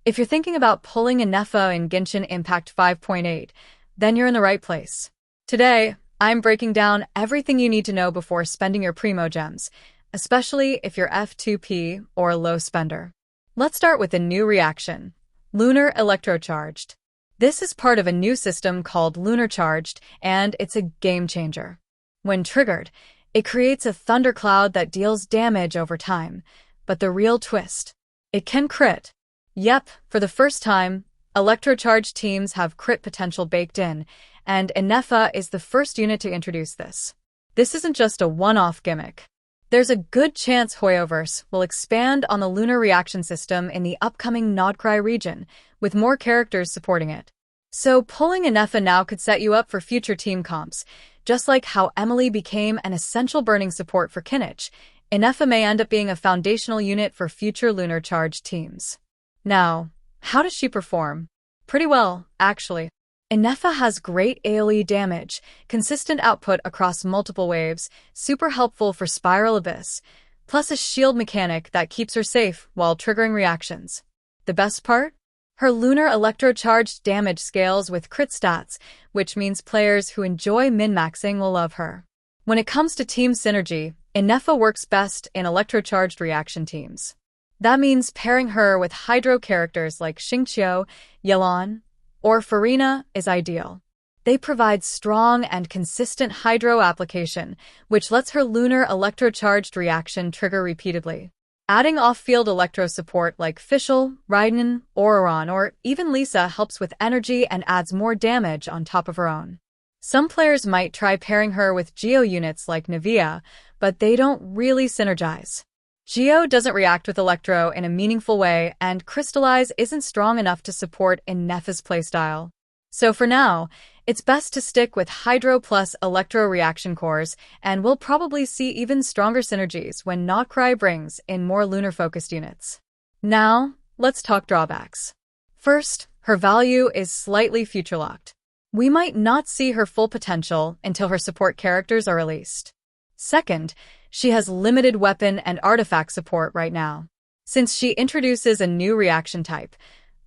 If you're thinking about pulling Ineffa in Genshin Impact 5.8, then you're in the right place. Today, I'm breaking down everything you need to know before spending your Primogems, especially if you're F2P or a low spender. Let's start with a new reaction, Lunar Electro-Charged. This is part of a new system called Lunar-Charged, and it's a game changer. When triggered, it creates a thundercloud that deals damage over time, but the real twist, it can crit. Yep, for the first time, Electro-Charged teams have crit potential baked in, and Ineffa is the first unit to introduce this. This isn't just a one-off gimmick. There's a good chance Hoyoverse will expand on the lunar reaction system in the upcoming Nod-Krai region, with more characters supporting it. So pulling Ineffa now could set you up for future team comps. Just like how Emily became an essential burning support for Kinich, Ineffa may end up being a foundational unit for future Lunar-Charged teams. Now, how does she perform? Pretty well, actually. Ineffa has great AoE damage, consistent output across multiple waves, super helpful for Spiral Abyss, plus a shield mechanic that keeps her safe while triggering reactions. The best part? Her Lunar Electro-Charged damage scales with crit stats, which means players who enjoy min-maxing will love her. When it comes to team synergy, Ineffa works best in Electro-Charged reaction teams. That means pairing her with Hydro characters like Xingqiu, Yelan, or Farina is ideal. They provide strong and consistent Hydro application, which lets her Lunar Electro-Charged reaction trigger repeatedly. Adding off-field Electro support like Fischl, Raiden, Auron, or even Lisa helps with energy and adds more damage on top of her own. Some players might try pairing her with Geo units like Nivea, but they don't really synergize. Geo doesn't react with Electro in a meaningful way, and Crystallize isn't strong enough to support Ineffa's playstyle. So for now, it's best to stick with Hydro plus Electro reaction cores, and we'll probably see even stronger synergies when Nod-Krai brings in more lunar-focused units. Now, let's talk drawbacks. First, her value is slightly future-locked. We might not see her full potential until her support characters are released. Second, she has limited weapon and artifact support right now. Since she introduces a new reaction type,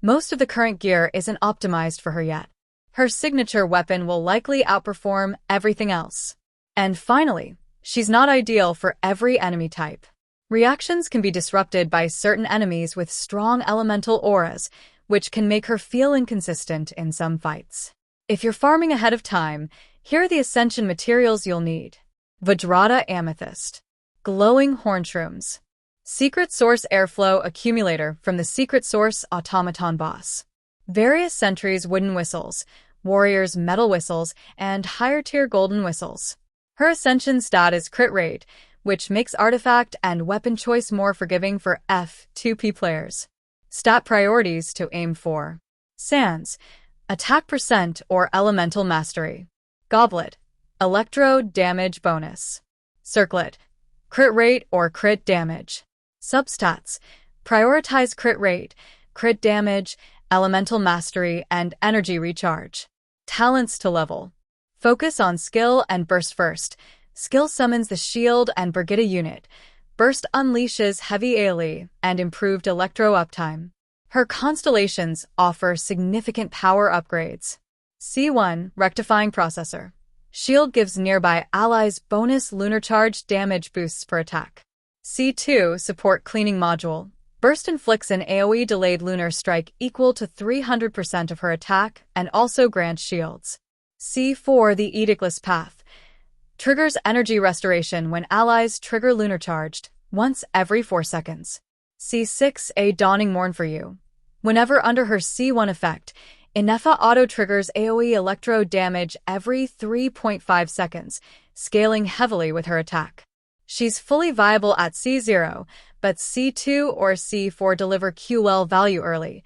most of the current gear isn't optimized for her yet. Her signature weapon will likely outperform everything else. And finally, she's not ideal for every enemy type. Reactions can be disrupted by certain enemies with strong elemental auras, which can make her feel inconsistent in some fights. If you're farming ahead of time, here are the Ascension materials you'll need. Vajrata Amethyst, Glowing Hornshrooms, Secret Source Airflow Accumulator from the Secret Source Automaton boss, various sentries wooden whistles, warriors metal whistles, and higher-tier golden whistles. Her Ascension stat is crit rate, which makes artifact and weapon choice more forgiving for F2P players. Stat priorities to aim for: Sands, attack percent or elemental mastery. Goblet, Electro damage bonus. Circlet, crit rate or crit damage. Substats, prioritize crit rate, crit damage, elemental mastery, and energy recharge. Talents to level. Focus on skill and burst first. Skill summons the shield and Brigitte unit. Burst unleashes heavy AoE and improved Electro uptime. Her Constellations offer significant power upgrades. C1, rectifying processor. Shield gives nearby allies bonus Lunar-Charged damage boosts per attack. C2, support cleaning module. Burst inflicts an AoE delayed lunar strike equal to 300% of her attack and also grants shields. C4, the Edictless path. Triggers energy restoration when allies trigger Lunar-Charged, once every 4 seconds. C6, a dawning morn for you. Whenever under her C1 effect, Ineffa auto-triggers AoE Electro damage every 3.5 seconds, scaling heavily with her attack. She's fully viable at C0, but C2 or C4 deliver QL value early.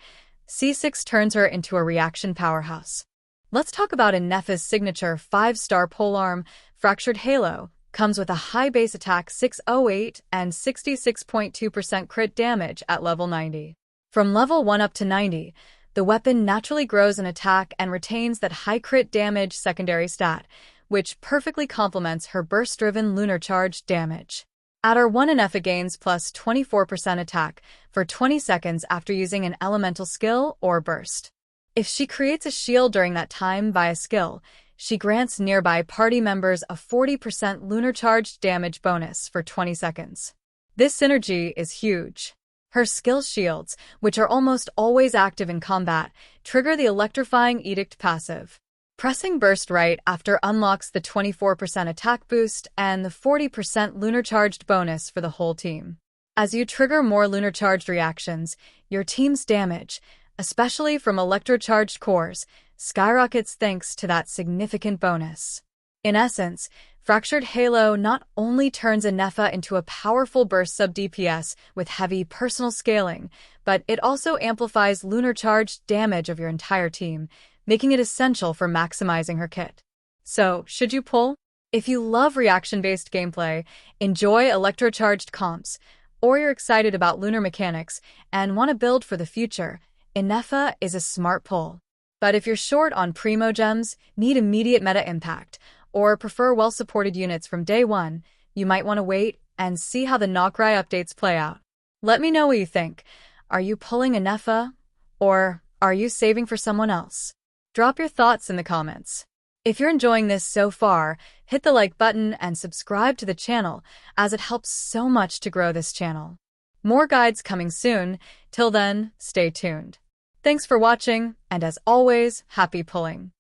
C6 turns her into a reaction powerhouse. Let's talk about Ineffa's signature 5-star polearm, Fractured Halo. Comes with a high base attack 608 and 66.2% crit damage at level 90. From level 1 up to 90, the weapon naturally grows in attack and retains that high crit damage secondary stat, which perfectly complements her burst-driven Lunar-Charged damage. Add our 1 Ineffa gains plus 24% attack for 20 seconds after using an elemental skill or burst. If she creates a shield during that time via skill, she grants nearby party members a 40% Lunar-Charged damage bonus for 20 seconds. This synergy is huge. Her skill shields, which are almost always active in combat, trigger the Electrifying Edict passive. Pressing burst right after unlocks the 24% attack boost and the 40% Lunar-Charged bonus for the whole team. As you trigger more Lunar-Charged reactions, your team's damage, especially from Electro-Charged cores, skyrockets thanks to that significant bonus. In essence, Fractured Halo not only turns Ineffa into a powerful burst sub-DPS with heavy personal scaling, but it also amplifies Lunar-Charged damage of your entire team, making it essential for maximizing her kit. So, should you pull? If you love reaction-based gameplay, enjoy Electro-Charged comps, or you're excited about lunar mechanics and want to build for the future, Ineffa is a smart pull. But if you're short on Primogems, need immediate meta impact, or prefer well-supported units from day one, you might want to wait and see how the Nod-Krai updates play out. Let me know what you think. Are you pulling Ineffa, or are you saving for someone else? Drop your thoughts in the comments. If you're enjoying this so far, hit the like button and subscribe to the channel, as it helps so much to grow this channel. More guides coming soon. Till then, stay tuned. Thanks for watching, and as always, happy pulling.